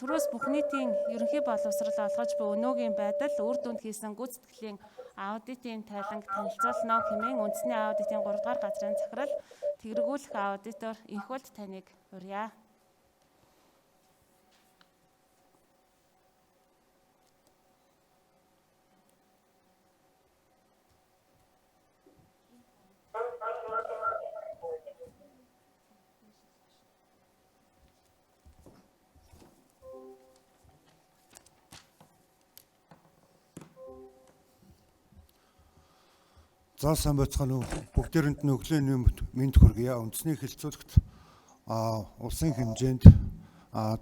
Түрүүс бүх нийтийн ерөнхий боловсрол олгож буй өнөөгийн байдал үр дүнд хийсэн гүйцэтгэлийн аудитын тайланг танилцуулна хэмээн үндэсний аудитын 3 дугаар газрын захирал тэгрэгүүлэх аудитор Инхүлд таныг урья. За сайн байцгаана уу. Бүгдээрэнд нь өглөөний мэнд хүргье. Үндэсний хэлцүүлэгт улсын хэмжээнд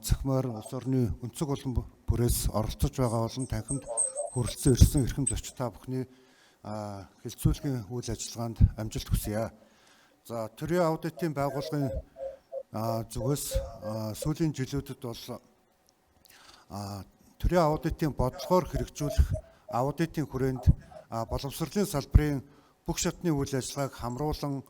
цахимаар улс орны өнцөг болон бүрээс оролцож байгаа болон танхимд хүрэлцэн ирсэн эрхэм зочид та бүхний хэлцүүлгийн үйл ажиллагаанд амжилт хүсье. За төрийн аудитын байгууллагын зүгээс сүүлийн жилүүдэд бол төрийн аудитын бодлогоор хэрэгжүүлэх аудитын хүрээнд боловсролын салбарын бүх шатны үйл ажиллагааг хамруулан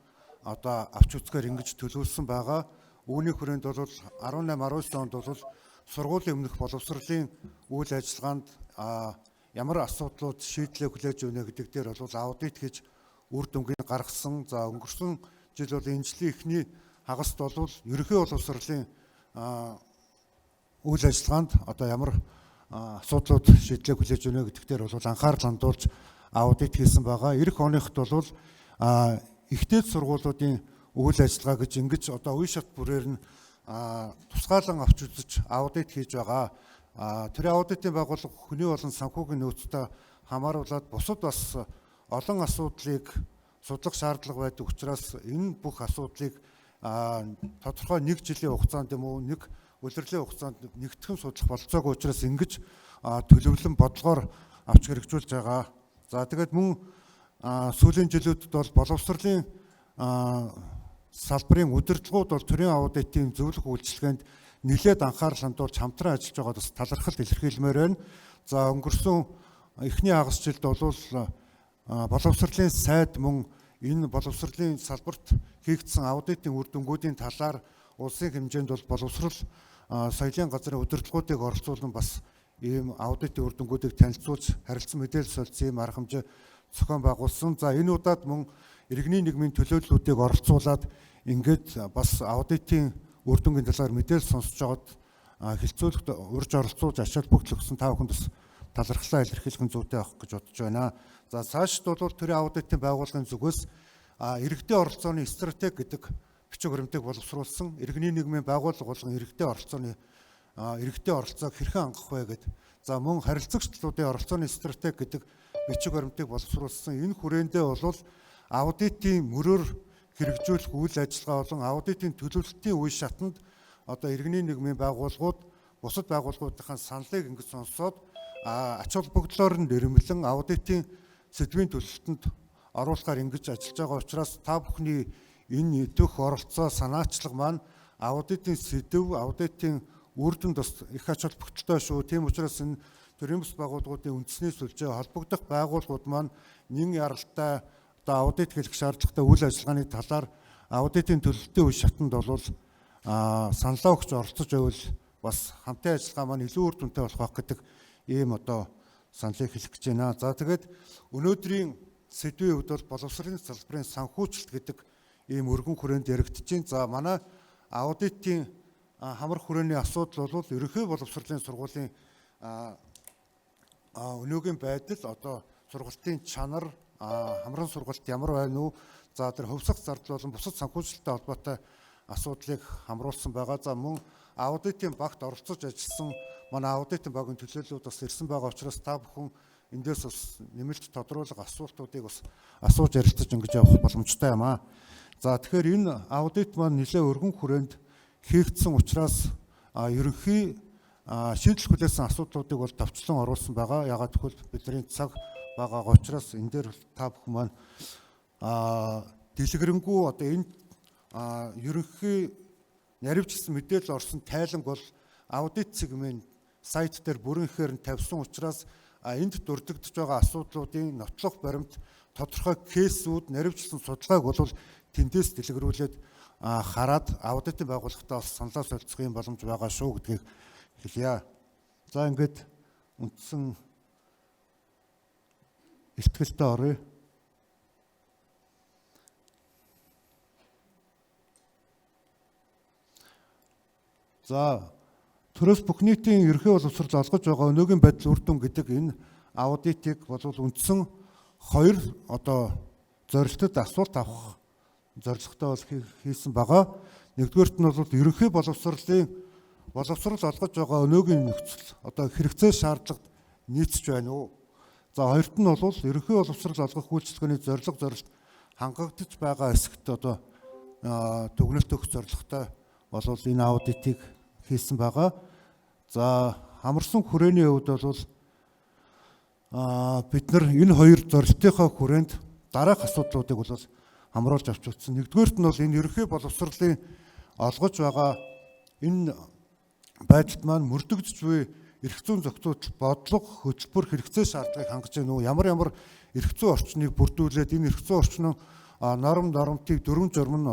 авч үзгээр ингэж төлөвлөсөн байгаа. Үүний хүрээнд бол 18-19 онд бол сургуулийн өмнөх боловсролын үйл ажиллагаанд ямар асуудлууд шийдлээ хүлээж өгнө гэдэг дээр бол аудит хийж үр дүнгийг гаргасан. За өнгөрсөн жил бол энэ жилийн эхний хагаст бол ерөнхий боловсролын үйл ажиллагаанд ямар асуудлууд шийдлээ хүлээж өгнө гэдэг дээр бол анхаарал хандуулж аудит хийсэн байгаа. Ирэх оныхт бол ихтэй сургуулиудын үйл ажиллагаа гэж ингэж үе шат бүрээр нь тусгаалan авч үзэж аудит хийж байгаа. Тэр аудитын байгууллага хүний болон санхүүгийн нөөцтэй хамааруулаад бусад бас олон асуудлыг судлах шаардлага байдаг учраас энэ бүх асуудлыг тодорхой нэг жилийн хугацаанд юм уу нэг улирлын хугацаанд нэгтгэн судлах болцоогүй учраас ингэж төлөвлөн бодлогоор авч хэрэгжүүлж байгаа. За тэгээд мөн сүүлийн жилүүдэд бол боловсролын салбарын удирдлагууд бол төрийн аудитын зөвлөх үйлчилгээнд нэлээд анхаарал хандуулж хамтран ажиллаж байгаад бас талархал илэрхийлмээр байна. За өнгөрсөн эхний хагас жилд бол боловсролын сайд мөн энэ боловсролын салбарт хийгдсэн аудитын үр дүнгуудын талаар улсын хэмжээнд бол боловсрол соёлын газрын удирдлагуудыг оролцуулан бас ийм аудитын үр дүнгуудыг танилцуулж харилцан мэдээлэл солилцсон ийм арга хэмжээ зохион байгуулсан. За энэ удаад мөн иргэний нийгмийн төлөөллүүдийг оролцуулаад ингээд бас аудитын үр дүнгийн талаар мэдээлэл сонсож байгаад хэлцүүлэгт урьж оролцуулж ач холбогдол өгсөн та бүхэнд бас талархлаа илэрхийлэх зүйтэй авах гэж бодож байна. За цаашд бол төрийн аудитын байгууллагын зүгээс иргэдийн оролцооны стратеги гэдэг бичиг баримтыг боловсруулсан. Иргэний нийгмийн байгууллага болгон иргэдийн оролцоог хэрхэн хангах вэ гэдэг. За мөн харилцагчлалуудын оролцооны стратеги гэдэг бичиг баримтыг боловсруулсан. Энэ хүрээндээ бол аудитын мөрөөр хэрэгжүүлэх үйл ажиллагаа болон аудитын төлөвлөлтийн үе шатанд иргэний нийгмийн байгууллагууд бусад байгууллагуудынхаа саналыг ингэж сонсоод ач холбогдлоор нь нэрмэлэн аудитын сэдвийн төлөвлөлтөнд оруулахаар ингэж ажиллаж байгаа учраас та бүхний энэ идэх оролцоо санаачлаг маань аудитын сэдв, аудитын үр дүнд бас их ач холбогдолтой шүү. Тийм учраас энэ төрийн бус байгууллагуудын үндэсний сүлжээ холбогдох байгууллагууд маань нэн яралтай аудит хийх шаардлагатай үйл ажиллагааны талаар аудитын төлөвлөлтийн үе шатанд бол саналаа өгч оролцож байвал бас хамтын ажиллагаа маань илүү үр дүнтэй болох байх гэдэг ийм саналыг хэлэх гэж байна. За тэгээд өнөөдрийн сэдвийн хувьд бол боловсролын салбарын санхүүжилт гэдэг ийм өргөн хүрээнд яригдчихээн. За манай аудитын хамар хүрээний асуудал бол ерөнхий боловсролын сургуулийн өнөөгийн байдал сургалтын чанар хамран сургалт ямар байна уу? За тэр хөвсөх зардал болон бусад санхүүжилттэй холбоотой асуудлыг хамруулсан байгаа. За мөн аудитын багт оролцож ажилласан манай аудитын багийн төлөөллүүд бас ирсэн байгаа учраас та бүхэн эндээс бас нэмэлт тодруулга асуултуудыг бас асууж ярилцаж ингэж явах боломжтой юм аа. За тэгэхээр энэ аудит маань нэлээд өргөн хүрээнд хийгдсэн учраас ерөнхий шийдэл хүлээсэн асуудлуудыг бол товчлон оруулсан байгаа. Ягаад гэвэл бидний цаг байгаа учраас энэ дээр та бүхэн маань дэлгэрэнгүй энэ ерөнхий наривчилсан мэдээлэл орсон тайланг бол аудит сегмент сайт дээр бүрэн ихээр нь тавьсан учраас энд дурддагдж байгаа асуудлуудын нотлох баримт тодорхой кейсүүд наривчилсан судалгааг бол тэндээс дэлгэрүүлээд хараад аудитын байгууллагатай бас саналаа солилцох юм боломж байгаа шүү гэдгийг хэлье. За ингээд үндсэн ихтгэлтэй оръё. За төрөөс бүх нийтийн ерхий боловсрол олгож байгаа өнөөгийн байдал үр дүн гэдэг энэ аудитыг болвол үндсэн хоёр зорилтод асуулт авах зорилготой бол хийсэн байгаа. Нэгдүгээрт нь бол ерөнхий боловсрол олгож байгаа өнөөгийн нөхцөл хэрэгцээ шаардлагад нийцэж байна уу? За хоёрт нь бол ерөнхий боловсрол олгох үйлчилгээний зорилт хангагдаж байгаа хэсэгт дүгнэлт өгөх зорилготой бол энэ аудитыг хийсэн байгаа. За хамарсан хүрээний хувьд бол бид нар энэ хоёр зорилтынхаа хүрээнд дараах асуудлуудыг бол хамруулж авч утсан. Нэгдүгээрт нь бол энэ ерөнхий боловсролын олгож байгаа энэ байдалд маань мөрдөгдөж буй эрх зүйн зохицуулалт бодлого хөтөлбөр хэрэгцээ шаардлагыг хангаж байна уу? Ямар эрх зүйн орчныг бүрдүүлээд энэ эрх зүйн орчнын нормтыг дүрм журм нь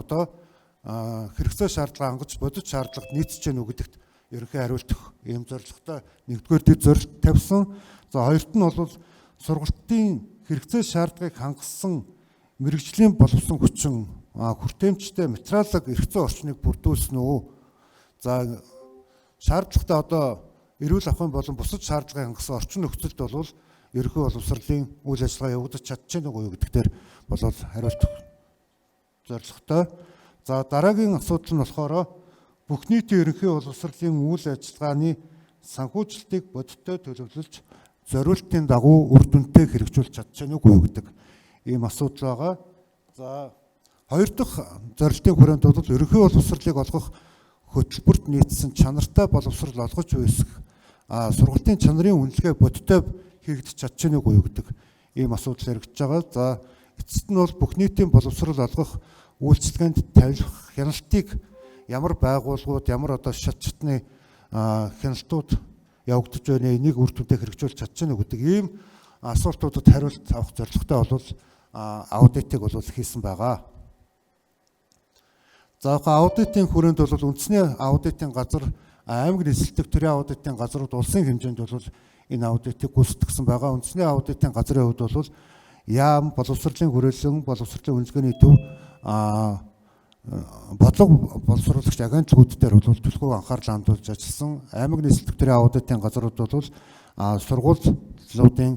хэрэгцээ шаардлага хангаж бодит шаардлагад нийцэж гэнэ үү гэдэгт ерөнхий хариулт өгөх ийм зорилготой нэгдүгээр дэд зорилт тавьсан. За хоёрт нь бол сургалтын хэрэгцээ шаардлагыг хангасан мэрэгжлийн боловсон хүчин хүртээмжтэй материалог эрх зүйн орчныг бүрдүүлсэн үү? За шаардлагатай эрүүл ахуйн болон бусад шаардлагыг хангасан орчин нөхцөлд бол ерөнхий боловсролын үйл ажиллагаа явагдаж чадчихна уу гэдэг дээр бол хариулт өгөх зорилготой. За дараагийн асуудал нь болохоор бүх нийтийн ерөнхий боловсролын үйл ажиллагааны санхүүжилтийг бодиттой төлөвлөж зориултын дагуу үр дүнтэй хэрэгжүүлж чадчихна уу гэдэг ийм асуудал байгаа. За хоёр дахь зорилтын хүрээнд бол ерөнхий боловсролыг олгох хөтөлбөрт нийцсэн чанартай боловсрол олгож үүсгэх сургалтын чанарын үнэлгээ бодиттой хийгдэж чадчихна уу гэдэг ийм асуудал яригдж байгаа. За эцэст нь бол бүх нийтийн боловсрол олгох үйлчилгээнд тавилах хяналтыг ямар байгууллагууд ямар шатны хяналтууд явагдаж байна, энийг үр дүндээ хэрэгжүүлж чадчихна уу гэдэг ийм асуултуудад хариулт авах зорилготой бол аудитыг бол хийсэн байгаа. За аудитын хүрээнд бол үндэсний аудитын газар, аймаг нийслэлтэх төрийн аудитын газрууд улсын хэмжээнд бол энэ аудитыг гүйцэтгэсэн байгаа. Үндэсний аудитын газрын хувьд бол яам, боловсролын хүрээлэн, боловсролын үнэлгээний төв, бодлого боловсруулагч агентлагууд дээр бол түлхүү анхаарал хандуулж ажилласан. Аймаг нийслэлтэх төрийн аудитын газрууд бол сургуулиудын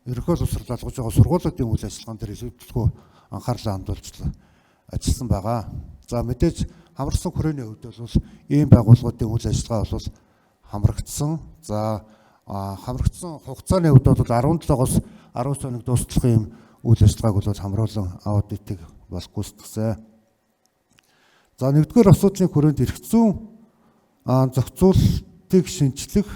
ерөнхий боловсрол олгож байгаа сургуулиудын үйл ажиллагаан дээр илүү түлхүү анхаарал хандуулж ажилласан байгаа. За мэдээж хамарсан хүрээний хувьд бол ийм байгууллагуудын үйл ажиллагаа бол хамрагдсан. За хамрагдсан хугацааны хувьд бол 17-оос 10 хоног дуусах ийм үйл ажиллагааг бол хамруулан аудитыг бас гүйцэтгсэн. За нэгдүгээр асуудлын хүрээнд эрх зүйн зохицуулалтыг шинжлэх,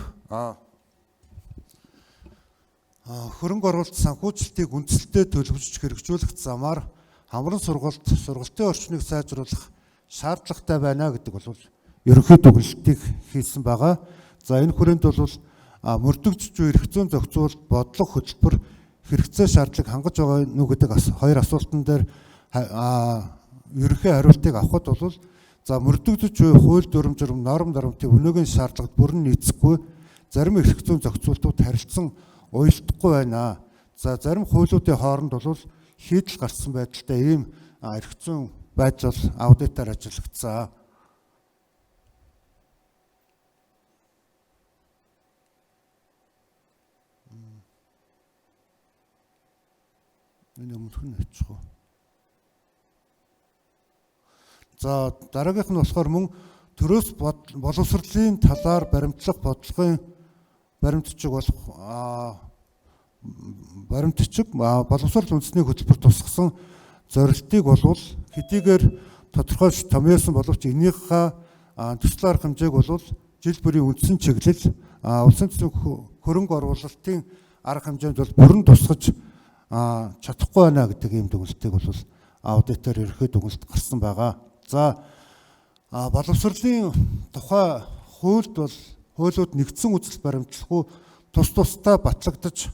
хөрөнгө оруулалт санхүүжилтийг үндсэлтэй төлөвлөж хэрэгжүүлэх замаар хамран сургалтын орчныг сайжруулах шаардлагатай байна гэдэг бол ерөнхий дүгнэлтийг хийсэн байгаа. За энэ хүрээнд бол мөрдөгдөж буй эрх зүйн зохицуулалт бодлого хөтөлбөр хэрэгцээ шаардлагыг хангаж байгаа нүг гэдэг хоёр асуултан дээр ерөнхий хариултыг авахд бол мөрдөгдөж буй хууль дүрм журм нормтын өнөөгийн шаардлагад бүрэн нийцэхгүй зарим эрх зүйн зохицуултууд харилцан уялдахгүй байна. За зарим хуулиудын хооронд бол хийдэл гарсан байдалтай ийм эрх зүйн байдал аудитаар ажиглагдсан. Энэ өмнөх нь очих уу? За дараагийнх нь болохоор мөн төрөөс боловсролын талаар баримтлах бодлогын баримтчиг боловсрол үндэсний хөтөлбөр тусгасан зорилтыг болвол хэдийгээр тодорхойлж томьёосон боловч энийхээ төсөл арга хэмжээг бол жил бүрийн үндсэн чиглэл улсын төсвийн хөрөнгө оруулалтын арга хэмжээнд бол бүрэн тусгаж чадахгүй байна гэдэг ийм дүгнэлтийг бол аудитор ерөнхий дүгнэлт гарсан байгаа. За боловсролын тухай хуулиуд нэгдсэн үзэл баримтлахгүй тусдаа батлагдаж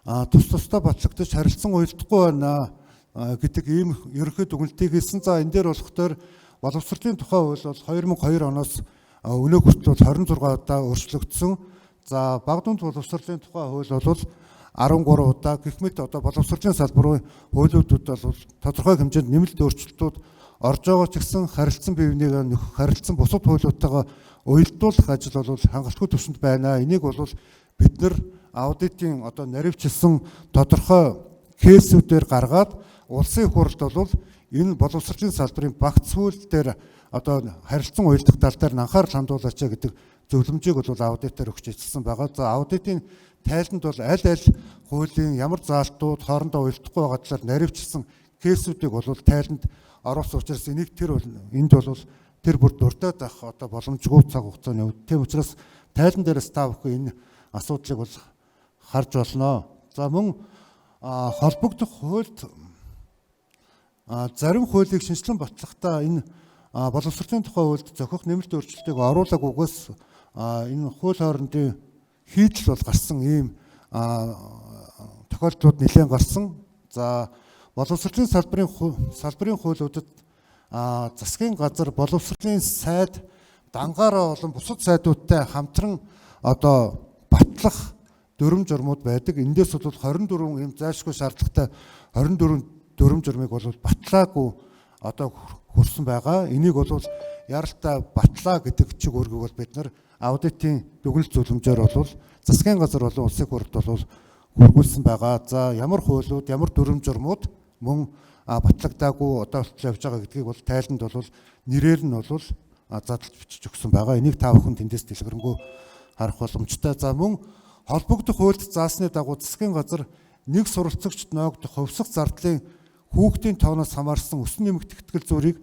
тус тусдаа батлагдаж харилцан уялдахгүй байна гэдэг ийм ерөнхий дүгнэлтийг хийсэн. За энэ дээр болохоор боловсролын тухай хууль бол 2002 оноос өнөө хүртэл 26 удаа өөрчлөгдсөн. За бага дунд боловсролын тухай хууль бол 13 удаа, гэх мэт одоо боловсролын салбарын хуулиудад бол тодорхой хэмжээнд нэмэлт өөрчлөлтүүд орж байгаа ч гэсэн харилцан бие биенийгээ нөхөх, харилцан бусад хуулиудтайгаа уялдуулах ажил бол хангалтгүй түвшинд байна. Энийг бол бид нар аудитын одоо наривчилсан тодорхой кейсүүдээр гаргаад улсын их хурлд бол энэ боловсролын салбарын багц хууль дээр одоо харилцан уялдах тал дээр анхаарал хандуулаач гэдэг зөвлөмжийг бол аудитээр өгч ижлсэн байгаа. За аудитын тайланд бол аль хуулийн ямар заалтууд хоорондоо уялдахгүй байгаа талаар наривчилсан кейсүүдийг бол тайланд оруулсан учраас энд бол тэр бүр дурдаад авах одоо боломжгүй цаг хугацааны үед. Тийм учраас тайлан дээрээс та бүхэн энэ асуудлыг бол харж болно. За мөн холбогдох хуульд зарим хуулийг шинжилэн батлахдаа энэ боловсролын тухай хуульд зохих нэмэлт өөрчлөлтийг оруулаагүйгээс энэ хууль хоорондын хийдэл бол гарсан ийм тохиолдлууд нэлээд гарсан. За боловсролын салбарын хуулиудад засгийн газар боловсролын сайд дангаараа болон бусад сайдуудтай хамтран одоо батлах дүрм журмууд байдаг. Эндээс бол 24 ийм зайлшгүй шаардлагатай 24 дүрм журмыг бол батлаагүй одоо хүрсэн байгаа. Энийг бол яралтай батлаа гэдэг чиг үүргийг бол бид нар аудитын дүгнэлт зөвлөмжөөр бол засгийн газар болон улсын хурлд бол хөргүүлсэн байгаа. За ямар хуулиуд, ямар дүрм журмууд мөн батлагдаагүй одоо хүртэл явж байгаа гэдгийг бол тайланд бол нэрээр нь бол задлж бичиж өгсөн байгаа. Энийг та бүхэн тэндээс дэлгэрэнгүй харах боломжтой. За мөн холбогдох хуульд заасны дагуу засгийн газар нэг суралцагчд ноогдох хувьсах зардлын хүүхдийн тооноос хамаарсан өсөн нэмэгт ихтгэл зургийг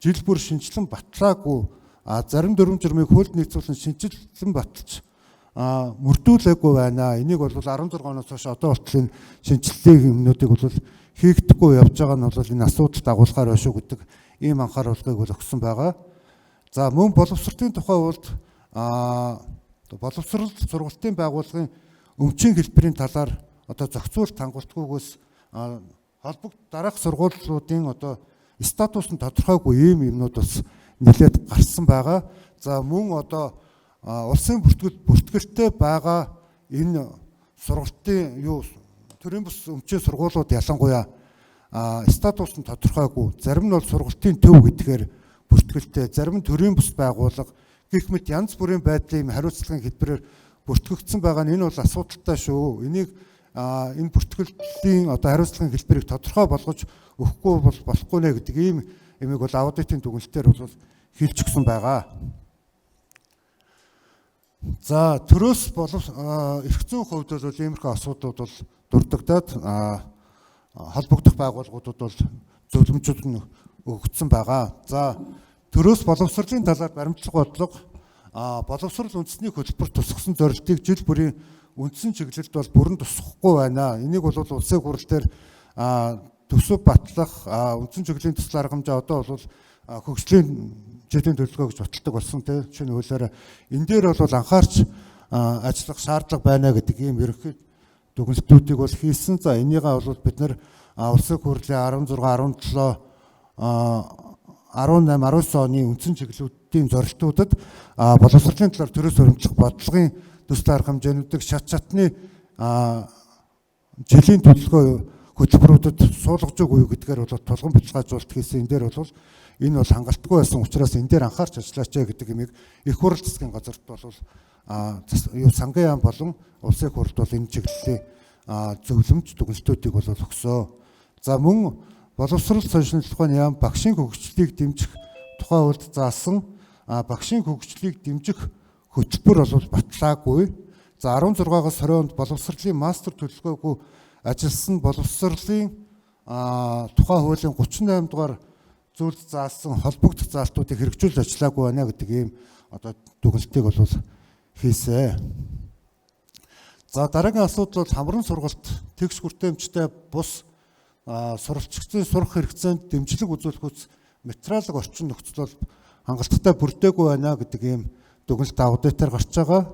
жил бүр шинжилэн батлаагүй зарим дүрм журмыг хуульд нийцүүлэн шинжилэн баталж мөрдүүлээгүй байна. Энийг бол 16 оноос хойш одоо хүртэл энэ шинжиллийн юмнуудыг бол хийгдэхгүй явж байгаа нь бол энэ асуудалд агуулгаар байна шүү гэдэг ийм анхааруулгыг бол өгсөн байгаа. За мөн боловсролын тухай хуулд боловсрол сургалтын байгууллагын өмчийн хэлбэрийн талаар одоо зохицуулт хангалтгүйгээс холбогд дараах сургуулиудын одоо статус нь тодорхойгүй ийм юмнууд бас нэлээд гарсан байгаа. За мөн одоо улсын бүртгэлтэй байгаа энэ сургалтын төрийн бус өмчийн сургуулиуд ялангуяа статус нь тодорхойгүй. Зарим нь бол сургалтын төв гэдгээр бүртгэлтэй, зарим нь төрийн бус байгууллага гэх мэт янз бүрийн байдлын хариуцлагын хэлбэрээр бүртгэгдсэн байгаа нь энэ бол асуудалтай шүү. Энийг энэ бүртгэлийн одоо хариуцлагын хэлбэрийг тодорхой болгож өгөхгүй бол болохгүй нэ гэдэг ийм юмыг бол аудитын дүгнэлтээр бол хэлж өгсөн байгаа. За төрөөс эрх зүйн хувьд бол иймэрхүү асуудлууд бол дурддагдаад холбогдох байгууллагуудад бол зөвлөмжүүд нь өгөгдсөн байгаа. За төрөөс боловсролын талаар баримтлах бодлого боловсрол үндэсний хөтөлбөр тусгасан зорилтыг жил бүрийн үндсэн чиглэлд бол бүрэн тусахгүй байна. Энийг бол улсын хурал дээр төсөв батлах үндсэн чиглэлийн төсөл арга хэмжээ одоо бол хөгжлийн жилийн төлөвлөгөө гэж баталдаг болсон тийм шинэ хуулиараа энэ дээр бол анхаарч ажиллах шаардлага байна гэдэг ийм ерөнхий дүгнэлтүүдийг бол хийсэн. За энийгээ бол бид нар улсын хурлын 16, 17, 18, 19 оны үндсэн чиглэлүүдийн зорилтуудад боловсролын талаар төрөөс өрөмжлөх бодлогын төсөл арга хэмжээнүүдийг шат шатны жилийн төлөвлөгөө хөтөлбөрүүдэд суулгаж өгөө юу гэдгээр бол тулгын бэлтгаажуулалт хийсэн. Энэ дээр бол энэ бол хангалтгүй байсан учраас энэ дээр анхаарч ажиллаач гэдэг юмыг их хурл засгийн газарт бол сангийн яам болон улсын их хурлд бол энэ чиглэлийн зөвлөмж дүгнэлтүүдийг бол өгсөө. За мөн боловсрол сонирхлын ухааны яам багшийн хөгжлийг дэмжих тухай хуульд заасан багшийн хөгжлийг дэмжих хөтөлбөр бол батлаагүй. За 16-аас 20 онд боловсролын мастер төлөвлөгөөгүй ажилласан боловсролын тухай хуулийн 38 дугаар зүйлд заасан холбогдох заалтуудыг хэрэгжүүлж ажиллаагүй байна гэдэг ийм одоо дүгнэлтийг бол хийсэн. За дараагийн асуудал бол хамран сургалт тэгш хүртээмжтэй бус суралцагчдын сурах хэрэгцээнд дэмжлэг үзүүлэх үс материалын орчин нөхцөл бол хангалттай бүрдээгүй байна гэдэг ийм дүгнэлт аудитаар гарч байгаа.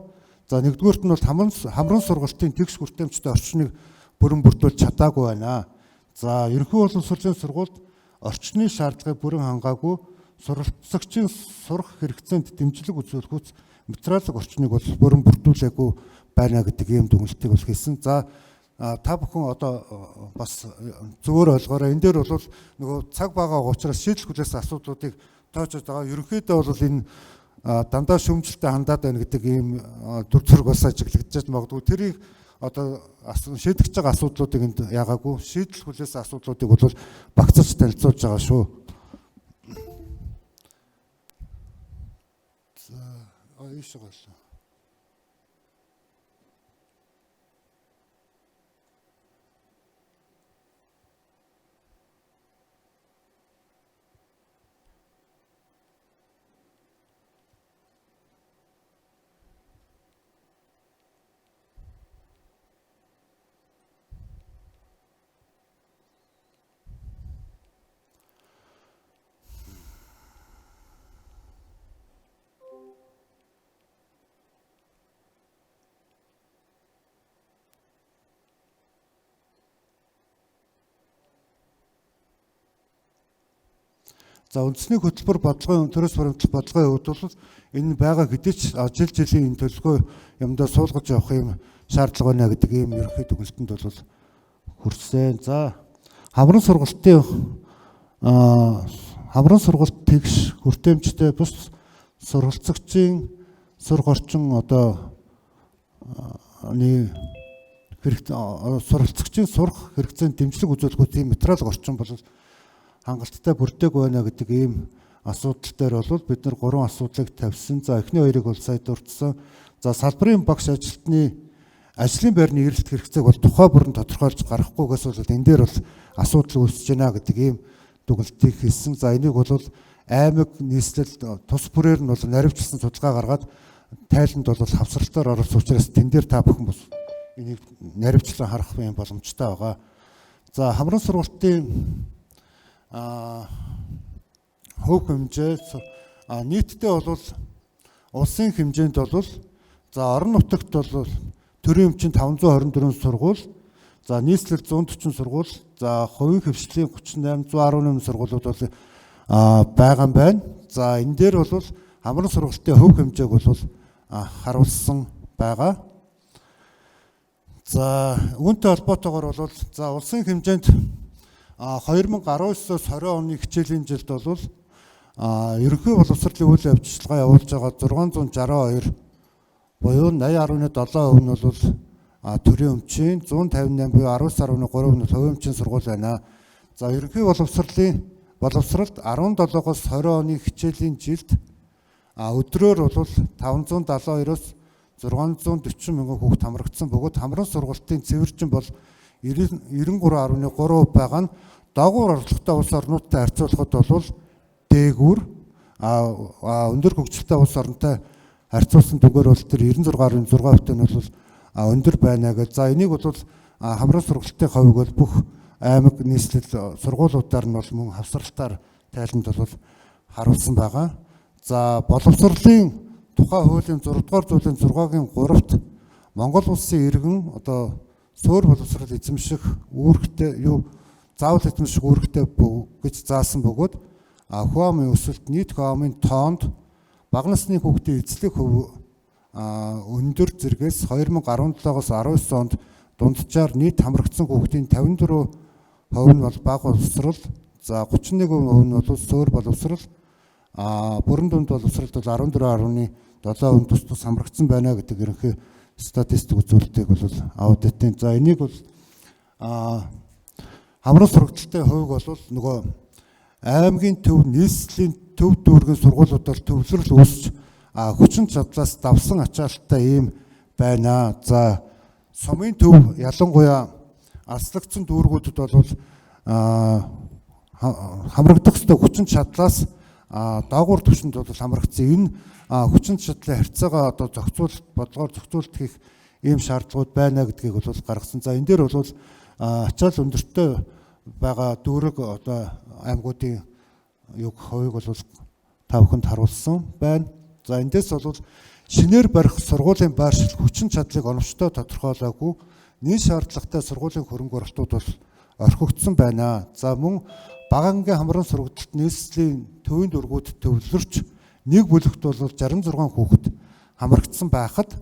За нэгдүгüүрт нь бол хамран сургалтын тэгш хүртээмжтэй орчныг бүрэн бүрдүүлж чадаагүй байна. За ерөнхий боловсролын сургуульд орчны шаардлагыг бүрэн хангаагүй суралцагчийн сурах хэрэгцээнд дэмжлэг үзүүлэхүйц материалын орчныг бол бүрэн бүрдүүлээгүй байна гэдэг ийм дүгнэлтийг бол хийсэн. За та бүхэн одоо бас зөвөр ойлгоорой. Энэ дээр бол нөгөө цаг байгаа учраас шийдэл хүлээсэн асуудлуудыг тоочод байгаа. Ерөнхийдөө бол энэ дандаа шүүмжлэлтэй хандаад байна гэдэг ийм төр зураг бас ажиглагдаж магадгүй. Тэрийг одоо шийдэж байгаа асуудлуудыг энд яагаагүй. Шийдэл хүлээсэн асуудлуудыг бол багцаж танилцуулж байгаа шүү. За ийш гоолоо. За үндэсний хөтөлбөр бодлогын төрөөс баримтлах бодлогын хувьд бол энэ байгаа хэдий ч жил жилийн энэ төлөвлөгөө юмдаа суулгаж явах юм шаардлага байна гэдэг ийм ерөнхий дүгнэлтэнд бол хүрсэн. За хамран сургалтын тэгш хүртээмжтэй бус суралцагчийн сурах орчин одоо суралцагчийн сурах хэрэгцээнд дэмжлэг үзүүлэхгүй тийм материал орчин бол хангалттай бүрдээгүй байна гэдэг ийм асуудал дээр бол бид нар 3 асуудлыг тавьсан. За эхний хоёрыг бол сая дурдсан. За салбарын багш ажилтны ажлын байрны эрэлт хэрэгцээг бол тухай бүрэн тодорхойлж гаргахгүйгээс бол энэ дээр бол асуудал үүсэж байна гэдэг ийм дүгнэлтийг хийсэн. За энийг бол аймаг нийслэл тус бүрээр нь бол наривчлсан судалгаа гаргаад тайланд бол хавсралтаар оруулсан учраас тэн дээр та бүхэн бас энийг наривчлан харах юм боломжтой байгаа. За хамран сургалтын хөв хэмжээ нийтдээ бол улсын хэмжээнд бол за орон нутагт бол төрийн өмчийн 524 сургууль, за нийслэл 140 сургууль, за хувийн хвшлийн 38 118 сургуулиуд бол байгаа юм байна. За энэ дээр бол хамран сургалтын хөв хэмжээг бол харуулсан байгаа. За үүнтэй холбоотойгоор бол за улсын хэмжээнд 2019-с 20 оны хичээлийн жилд бол ерөнхий боловсролын үйл ажиллагаа явуулж байгаа 662 буюу 80.7% нь бол төрийн өмчийн 158 буюу 19.3% нь хувийн өмчийн сургууль байна. За ерөнхий боловсролд 17-оос 20 оны хичээлийн жилд өдрөөр бол 572-оос 640 мянган хүүхэд хамрагдсан бөгөөд хамран сургалтын цэвэржин бол 93.3% байгаа нь доогуур орлоготой улс орнуудтай харьцуулахад бол дээгүүр өндөр хөгжилтэй улс оронтой харьцуулсан дүгээр бол тэр 96.6% нь бол өндөр байна гэж. За энийг бол хамран сургалтын хавьг бол бүх аймаг нийслэл сургуулиудаар нь бол мөн хавсралтаар тайланд бол харуулсан байгаа. За боловсролын тухай хуулийн 6 дугаар зүйлийн 6-гийн 3-т Монгол улсын иргэн одоо суур боловсрол эзэмших үүрэгтэй заавал эзэмших үүрэгтэй гэж заасан бөгөөд хуамын өсөлт нийт хуамын тоонд бага насны хүүхдийн эзлэх хөв өндөр зэргээс 2017-оос 19 онд дунджаар нийт хамрагдсан хүүхдийн 54% нь бол бага боловсрол, за 31% нь бол суур боловсрол, бүрэн дунд боловсролд бол 14.7% тус тус хамрагдсан байна гэдэг ерөнхий статистик үзүүлэлтийг бол аудитын. За энийг бол хамран сургалтын хувьг бол нөгөө аймгийн төв нийслэлийн төв дүүргийн сургуулиудаар төвлөрөл үүсч хүчин чадлаас давсан ачаалттай ийм байна. За сумын төв ялангуяа алслагдсан дүүргүүдэд бол хамрагдах ёстой хүчин чадлаас доогуур түвшинд бол хамрагдсан. Энэ хүчин чадлын харьцаагаа одоо бодлогоор зохицуулт хийх ийм шаардлагууд байна гэдгийг бол гаргасан. За энэ дээр бол ачаал өндөртэй байгаа дүүрэг одоо аймагуудын хувийг бол та бүхэнд харуулсан байна. За эндээс бол шинээр барих сургуулийн байршил хүчин чадлыг оновчтой тодорхойлоогүй нийт шаардлагатай сургуулийн хөрөнгө оруулалтууд бол орхигдсон байна. За мөн бага ангийн хамран сургуульд нийслэлийн төвийн дургууд төвлөрч нэг бүлэгт бол 66 хүүхэд хамрагдсан байхад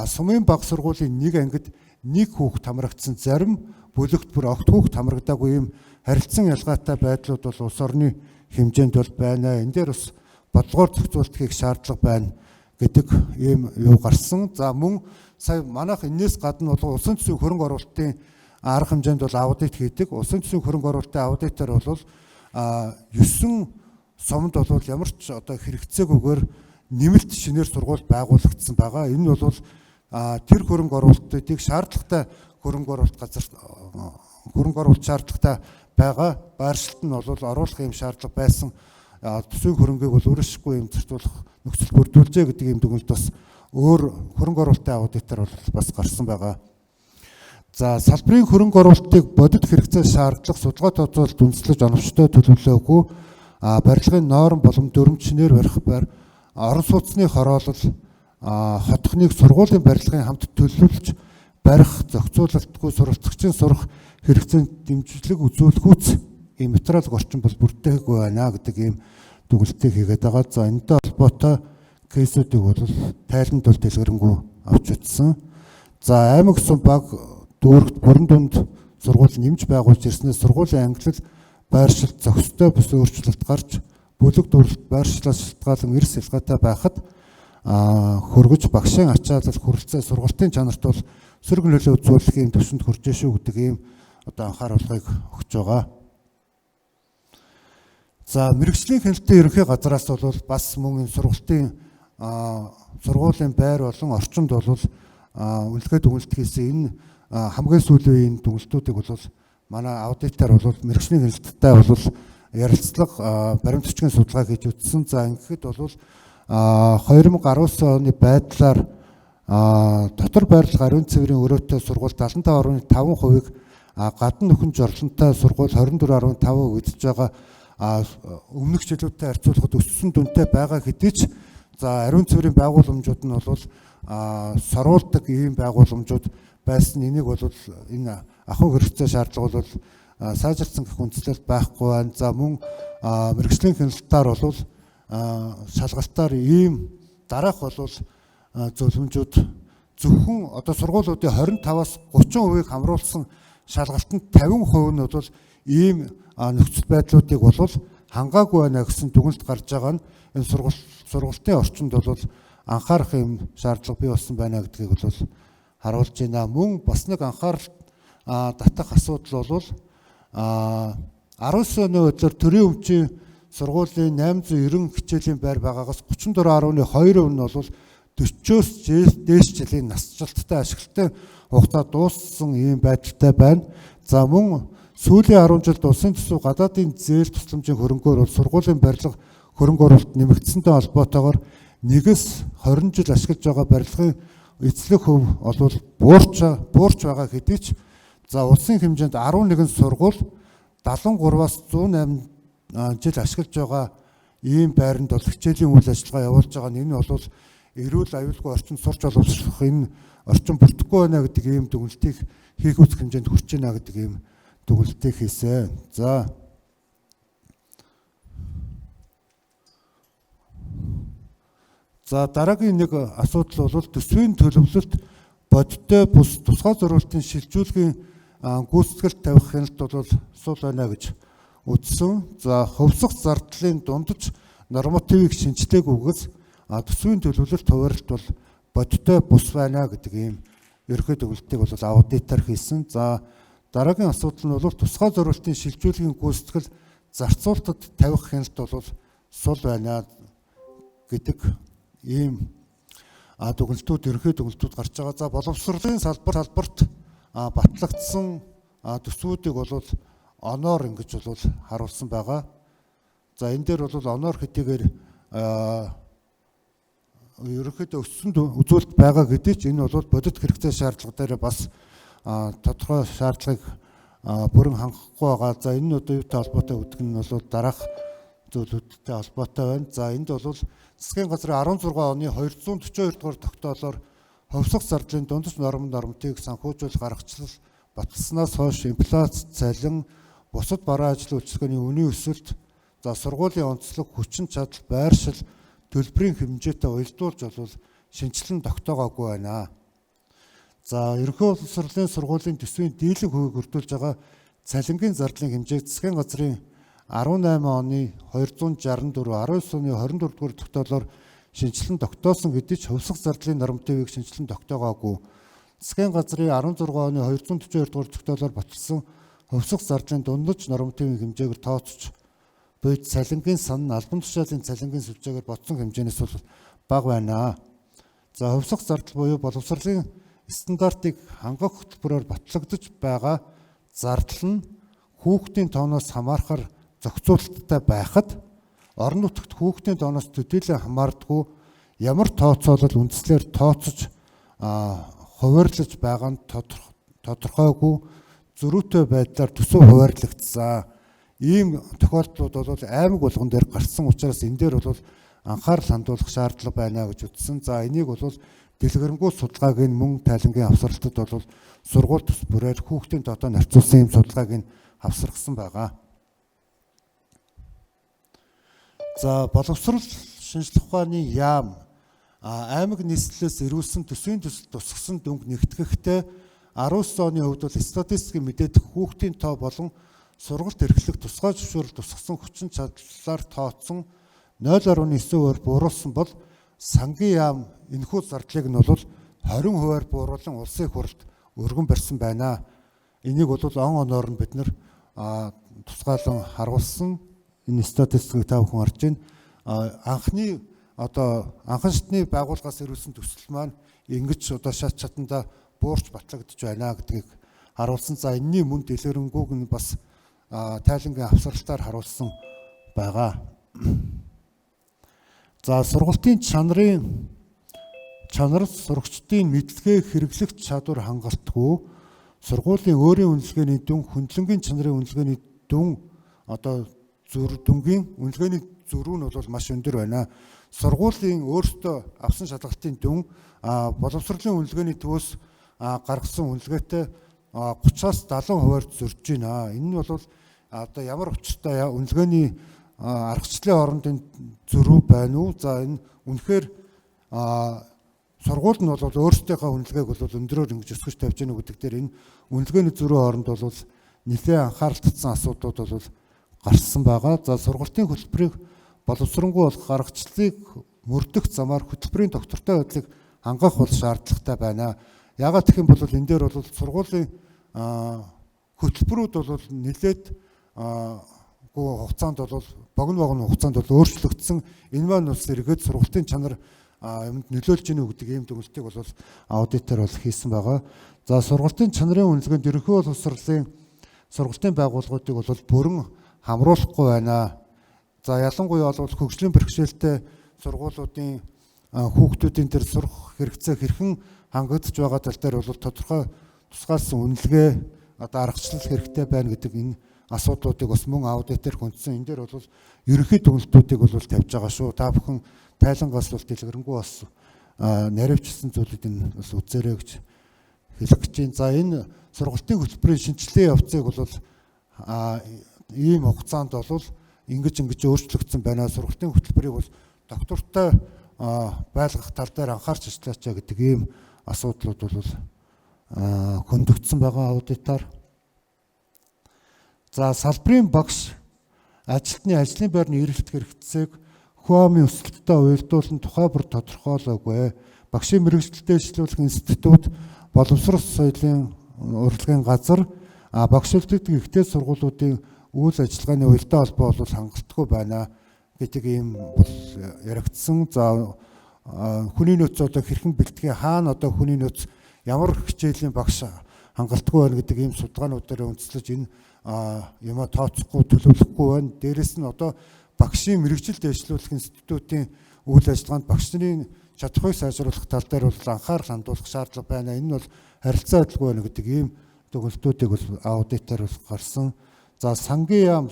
сумын бага сургуулийн нэг ангид нэг хүүхэд хамрагдсан, зарим бүлэгт бүр огт хүүхэд хамрагдаагүй юм харилцан ялгаатай байдлууд бол улс орны хэмжээнд бол байна. Энэ дээр бас бодлогоор зохицуулт хийх шаардлага байна гэдэг ийм юу гарсан. За мөн сая манайх энэс гадна бол улсын төсвийн хөрөнгө оруулалтын арга хэмжээнд бол аудит хийдэг. Улсын төсвийн хөрөнгө оруулалтын аудитор бол 9 сумд бол ямар ч одоо хэрэгцээгүйгээр нэмэлт шинээр сургууль байгуулагдсан байгаа. Энэ бол тэр хөрөнгө оруулалтыг шаардлагатай хөрөнгө оруулалт газар хөрөнгө оруулалт шаардлагатай байгаа байршилт нь бол оруулах юм шаардлага байсан. Төсвийн хөрөнгийг бол өөрөшгүй юм зарцуулах нөхцөл бүрдүүлжээ гэдэг юм дүгнэлт бас өөр хөрөнгө оруулалтын аудитор бол бас гарсан байгаа. За салбарын хөрөнгө оруулалтыг бодит хэрэгцээ шаардлага судалгаа тооцоололт үндэслэж оновчтой төлөвлөөгүй барилгын норм болон дүрм шинээр барих орон сууцны хороолол хотхныг сургуулийн барилгын хамт төлөвлөж барих зохицуулалтгүй суралцагчийн сурах хэрэгцээнд дэмжлэг үзүүлэхүүц ийм материалын орчин бол бүрдээгүй байна гэдэг ийм дүгнэлтийг хийгээд байгаа. За энэтэй холбоотой кейсүүдийг бол тайланд бол дэлгэрэнгүй авч утсан. За аймаг сум баг дүүрэгт бүрэн дунд сургууль нэмж байгуулж ирснээр сургуулийн ангилал байршилт зохистой бус өөрчлөлт гарч бүлэг дүрлэлт байршлаас шалтгаалan эрс ялгаатай байхад хөргөж багшийн ачаалал хүрэлцээ сургалтын чанарт бол сөрөг нөлөө үзүүлэх юм төвшөнд хүрч шүү гэдэг ийм одоо анхааруулгыг өгч байгаа. За мэрэгжлийн хяналтын ерөнхий газраас бол бас мөн энэ сургуулийн байр болон орчинд бол үнэлгээ дүгнэлт хийсэн энэ хамгийн сүүлийн дүгнэлтүүдийг бол манай аудитор бол мэрэгжлийн хяналттай бол ярилцлага баримтчгийн судалгаа хийж үзсэн. За ингэхэд бол 2019 оны байдлаар дотор байрлал ариун цэврийн өрөөтэй сургууль 75.5%-ийг гадна нөхөн жорлонтой сургууль 24.5% үзэж байгаа. Өмнөх жилүүдтэй харьцуулахад өссөн дүнтэй байгаа хэдий ч за ариун цэврийн байгууламжууд нь бол сорулдаг ийм байгууламжууд байсан. Энийг бол энэ ахуй хэрэгцээ шаардлага бол сайжирсан гэх үндслэлт байхгүй байна. За мөн мэрэгжлийн хяналтаар бол шалгалтаар ийм дараах бол зөвлөмжүүд зөвхөн одоо сургуулиудын 25-аас 30%-ийг хамруулсан шалгалтанд 50% нь бол ийм нөхцөл байдлуудыг бол хангаагүй байна гэсэн дүгнэлт гарч байгаа нь энэ сургалтын орчинд бол анхаарах юм шаардлага бий болсон байна гэдгийг бол харуулж байна. Мөн бас нэг анхаарал татах асуудал бол 19 оны өдөр төрийн өмчийн сургуулийн 890 хичээлийн байр байгаагаас 34.2% нь бол 40-оос дээш жилийн насжилттай ашиглалтын хугацаа дууссан ийм байдалтай байна. За мөн сүүлийн 10 жилд улсын төсөв гадаадын зээл тусламжийн хөрөнгөөр бол сургуулийн барилга хөрөнгө оруулалт нэмэгдсэнтэй холбоотойгоор 1-с 20 жил ашиглаж байгаа барилгын эзлэх хөв бол буурч байгаа хэдий ч за улсын хэмжээнд 11 сургууль 73-аас 108 жил ашиглаж байгаа ийм байранд бол хичээлийн үйл ажиллагаа явуулж байгаа нь энэ бол эрүүл аюулгүй орчинд сурч боловсрох энэ орчин бүрдэхгүй байна гэдэг ийм дүгнэлтийг хийх үзэх хэмжээнд хүрч байна гэдэг ийм дүгнэлтийг хийсэн. За дараагийн нэг асуудал бол төсвийн төлөвлөлт бодиттой бус тусгай зориултын шилжүүлгийн гүйцэтгэлд тавих хяналт бол сул байна гэж үзсэн. За хөвсөх зардлын дундаж нормативыг шинжилээгүйгээс төсвийн төлөвлөлт хуваарлт бол бодиттой бус байна гэдэг ийм ерөнхий дүгнэлтийг бол аудитор хийсэн. За дараагийн асуудал нь бол тусгай зориултын шилжүүлгийн гүйцэтгэл зарцуулалтад тавих хяналт бол сул байна гэдэг ийм дүгнэлтүүд ерөнхий дүгнэлтүүд гарч байгаа. За боловсролын салбарт батлагдсан төсвүүдийг бол оноор ингэж бол харуулсан байгаа. За энэ дээр бол оноор хэдийгээр ерөнхийдөө өссөн үзүүлэлт байгаа гэдээ ч энэ бол бодит хэрэгцээ шаардлага дээр бас тодорхой шаардлагыг бүрэн хангахгүй байгаа. За энэ нь одоо юутай холбоотой гэдэг нь бол дараах зүйлүүдтэй холбоотой байна. За энд бол засгийн газрын 16 оны 242 дугаар тогтоолоор ховсох зардлын дундаж нормтыг санхүүжүүлэх аргачлал баталснаас хойш инфляц, цалин, бусад бараа ажлын үйлчилгээний үнийн өсөлт, за сургуулийн онцлог, хүчин чадал, байршил, төлбөрийн хэмжээтэй уялдуулж болвол шинжилэн тогтоогоогүй байна. За ерөнхий боловсролын сургуулийн төсвийн дийлэнх хувийг өртүүлж байгаа цалингийн зардлын хэмжээг засгийн газрын 18 оны 264, 19 оны 24 дугаар тогтоолоор шинжилэн тогтоосон гэдэг ч хөвсөх зардлын нормативыг шинжилэн тогтоогоогүй. Засгийн газрын 16 оны 242 дугаар тогтоолоор баталсан хөвсөх зардлын дундаж нормативын хэмжээгээр тооцож буй цалингийн сан, албан тушаалын цалингийн сүлжээгээр бодсон хэмжээнээс бол бага байна. За хөвсөх зардал буюу боловсролын стандартыг хангах хөтөлбөрөөр батлагдаж байгаа зардал нь хүүхдийн тооноос хамаарахаар зохицуулалттай байхад орон нутагт хүүхдийн тооноос төдийлөн хамаардаггүй ямар тооцоолол үндслээр тооцож хуваарлаж байгаа нь тодорхойгүй зөрүүтэй байдлаар төсөв хуваарлагдсан. Ийм тохиолдлууд бол аймаг болгон дээр гарсан учраас энэ дээр бол анхаарал хандуулах шаардлага байна гэж үзсэн. За энийг бол дэлгэрэнгүй судалгаагийн мөн тайлангийн авсралтад бол сургууль тус бүрээр хүүхдийн дотоо нарцуулсан ийм судалгааг нь авсаргасан байгаа. За боловсрол шинжилгээ ухааны яам аймаг нийслэлээс ирүүлсэн төсвийн төсөлд тусгасан дүнг нэгтгэхдээ 19 оны хувьд бол статистикийн мэдээд хүүхдийн тоо болон сургалт эрхлэх тусгай зөвшөөрөл тусгасан хүчин чадлаар тооцсон 0.9%-аар бууруулсан бол сангийн яам энэхүү зардлыг нь бол 20%-аар бууруулан улсын хурлд өргөн барьсан байна. Энийг бол он оноор нь бид нэр тусгаалan харуулсан. Энэ статистикийг та бүхэн харж байна. Анхан шатны байгууллагаас ирүүлсэн төсөл маань ингэж шат чатанда буурч батлагдж байна гэдгийг харуулсан. За энэний мөн дэлгэрэнгүйг нь бас тайлангийн авсралтаар харуулсан байгаа. За сургалтын чанар сурагчдын мэдлэгээ хэрэглэх чадвар хангалтгүй сургуулийн өөрийн үнэлгээний дүн, хөндлөнгийн чанарын үнэлгээний дүн дүнгийн үнэлгээний зөрүү нь бол маш өндөр байна. Сургуулийн өөрсдөө авсан шалгалтын дүн боловсролын үнэлгээний төвөөс гаргасан үнэлгээтэй 30-аас 70% зөрж байна. Энэ нь бол ямар учиртай үнэлгээний аргачлалын орондын зөрүү байна уу? За энэ үнэхээр сургууль нь бол өөрсдийнхөө үнэлгээг бол өндөрөөр ингэж өсгөж тавьж гэнэ гэдэг дээр энэ үнэлгээний зөрүү оронд бол нэлээд анхаарал татсан асуудлууд бол гарсан байгаа. За сургалтын хөтөлбөрийг боловсронгуй болох аргачлалыг мөрдөх замаар хөтөлбөрийн доктортой байдлыг хангах бол шаардлагатай байна. Яагаад гэх юм бол энэ дээр бол сургуулийн хөтөлбөрүүд бол нэлээд хугацаанд бол богино хугацаанд бол өөрчлөгдсөн. Энэ маань бас эргээд сургалтын чанар юмд нөлөөлж гэнэ гэдэг ийм дүгнэлтийг бол аудитор бол хийсэн байгаа. За сургалтын чанарын үнэлгээнд ерөнхий боловсролын сургалтын байгууллагуудыг бол бүрэн хамруулахгүй байна. За ялангуяа бол хөгжлийн бэрхшээлтэй сургуулиудын хүүхдүүдийн тэр сурах хэрэгцээ хэрхэн хангагдж байгаа тал дээр бол тодорхой тусгаалсан үнэлгээ аргачлал хэрэгтэй байна гэдэг энэ асуудлуудыг бас мөн аудитор хүндсэн. Энэ дээр бол ерөнхий дүгнэлтүүдийг бол тавьж байгаа шүү. Та бүхэн тайлангаас бол дэлгэрэнгүй бас наривчсан зүйлүүд нь бас үзээрэй гэж хэлэх гэж байна. За энэ сургалтын хөтөлбөрийн шинжилгээ явцыг бол ийм хугацаанд бол ингэж өөрчлөгдсөн байна. Сургалтын хөтөлбөрийг бол доктортой байлгах тал дээр анхаарч ажиллаач гэдэг ийм асуудлууд бол хөндөгдсөн байгаа аудитаар. За салбарын багш ажилтны ажлын байрны эрэлт хэрэгцээг Хуамын өсөлттэй уялдуулан тухай бүр тодорхойлоогүй. Багшийн мэргэжилтэд дэвшлүүлэх институт, боловсрол соёлын урлагийн газар, багш үлдэгдэх ихтэй сургуулиудын үйл ажиллагааны уялдаа холбоо бол хангалтгүй байна гэдэг ийм бол яригдсан. За хүний нөөц хэрхэн бэлтгэе, хаана хүний нөөц ямар хичээлийн багш хангалтгүй байна гэдэг ийм судалгаанууд дээр үндэслэж энэ юмаа тооцохгүй төлөвлөхгүй байна. Дээрэс нь багшийн мэргэжил дэвшлүүлэх институтын үйл ажиллагаанд багш нарын чадхыг сайжруулах тал дээр бол анхаарал хандуулах шаардлага байна. Энэ нь бол харилцаа адилгүй байна гэдэг ийм дүгнэлтүүдийг бол аудитор бол гарсан. За сангийн яам,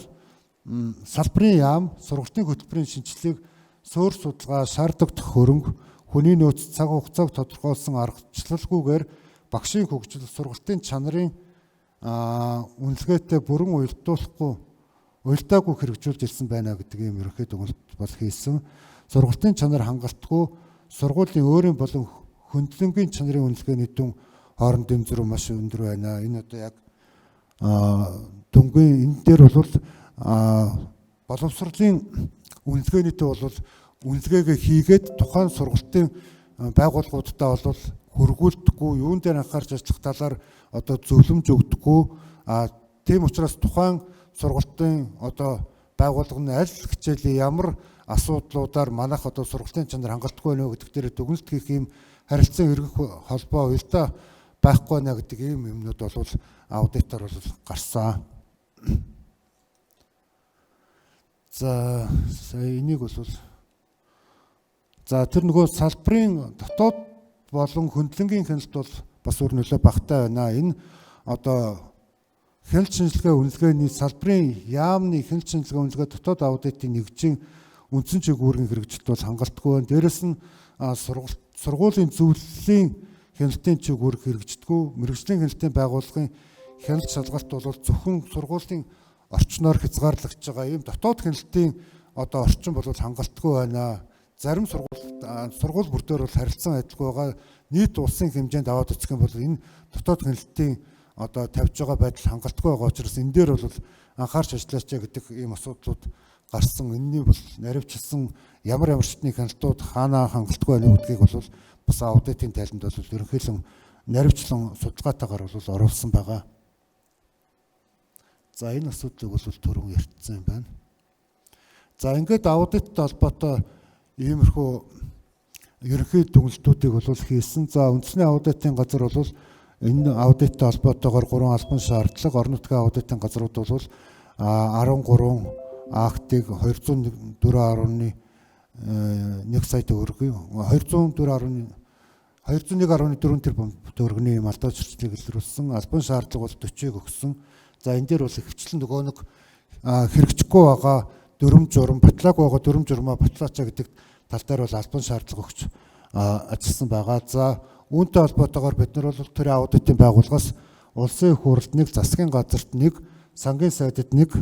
салбарын яам, сургалтын хөтөлбөрийн шинжилгээг суурь судалгаа, шаардлагатай хөрөнгө, хүний нөөц цаг хугацааг тодорхойлсон аргачлалгүйгээр багшийн хөгжил сургалтын чанарын үнэлгээтэй бүрэн уялдаагүй хэрэгжүүлж ирсэн байна гэдэг ийм ерөнхий дүгнэлт бол хийсэн. Сургалтын чанар хангалтгүй, сургуулийн өөрийн болон хөндлөнгийн чанарын үнэлгээний дүн хооронд дэмжрүү маш өндөр байна. Энэ одоо яг дүнгийн энэ дээр бол боловсролын үнэлгээнитэй бол үнэлгээгээ хийгээд тухайн сургалтын байгууллагуудаа бол хөргүүлдэггүй, юун дээр анхаарч ажиллах талаар одоо зөвлөмж өгдөггүй. Тийм учраас тухайн сургалтын одоо байгууллага нь аль хичээлийн ямар асуудлуудаар манайх одоо сургалтын чанар хангалтгүй байна гэдэг дээр дүгнэлт хийх юм харилцан эргэх холбоо уялдаа байхгүй байна гэдэг ийм юмнууд бол аудитор бол гарсан. За энийг бол тэр нөгөө салбарын дотоод болон хөндлөнгийн хяналт бол бас өөр нөлөө багтаа байна. Энэ одоо хяналт шинжилгээ үнэлгээний салбарын яамны хяналт шинжилгээ үнэлгээ дотоод аудитын нэгжийн үндсэн чиглэлийн хэрэгжилт бол хангалтгүй байна. Дээрэс нь сургуулийн зөвлөлийн хяналтын чиглэл хэрэгждэггүй, мэрэгжлийн хяналтын байгууллагын хяналт шалгалт бол зөвхөн сургуулийн орчноор хязгаарлагдж байгаа. Ийм дотоод хяналтын одоо орчин бол хангалтгүй байна. Зарим сургууль бүр дээр бол харилцан адилгүй байгаа. Нийт улсын хэмжээнд аваад үзэх юм бол энэ дотоод хяналтын одоо тавьж байгаа байдал хангалтгүй байгаа учраас энэ дээр бол анхаарч ажиллаач гэдэг ийм асуудлууд гарсан. Энэний бол наривчлсан ямар шатны хяналтууд хаана хангалтгүй байна гэдгийг бол бас аудитын тайланд бол ерөнхийдөө наривчлан судалгаатайгаар бол оруулсан байгаа. За энэ асуудлыг бол түрүүн ярьсан юм байна. За ингээд аудиттай холбоотой иймэрхүү ерөнхий дүгнэлтүүдийг бол хийсэн. За үндэсний аудитын газар бол энэ аудиттай холбоотойгоор 3 албан шаардлага, орон нутгийн аудитын газрууд бол 13 актыг 204.1 сая төгрөгийн 201.4 тэрбум төгрөгийн алдаж зөрчлийг илрүүлсэн. Албан шаардлага бол 40-ыг өгсөн. За энэ дээр бол ихвчлэн нөгөө нэг хэрэгжихгүй байгаа дүрм журам, батлаагүй байгаа дүрм журмаа батлаачаа гэдэг тал дээр бол албан шаардлага өгч ажилласан байгаа. За үүнтэй холбоотойгоор бид нар бол тэр аудитын байгууллагаас улсын их хурлд 1, засгийн газарт 1, сангийн сайдад 1,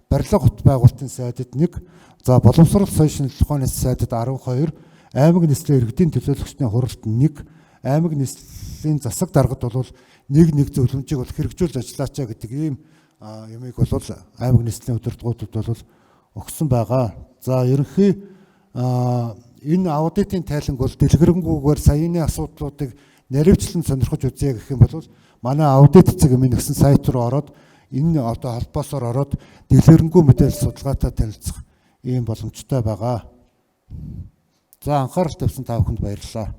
барилга хот байгуулалтын сайдад 1, за боловсрол соёл шинжилгээ ухааны сайдад 12, аймаг нийслэлийн иргэдийн төлөөлөгчдийн хуралд 1, аймаг нийслэлийн засаг даргад бол нэг зөвлөмжийг бол хэрэгжүүлж ажиллаачаа гэдэг ийм юмыг бол аймаг нийслэлийн удирдгуудад бол өгсөн байгаа. За ерөнхий энэ аудитын тайланг бол дэлгэрэнгүйгээр саяны асуудлуудыг наривчлан сонирхож үзье гэх юм бол манай аудит цэг минь гэсэн сайт руу ороод энэ одоо холбоосоор ороод дэлгэрэнгүй мэдээлэл судалгаатай танилцах ийм боломжтой байгаа. За анхаарал тавьсан та бүхэнд баярлалаа.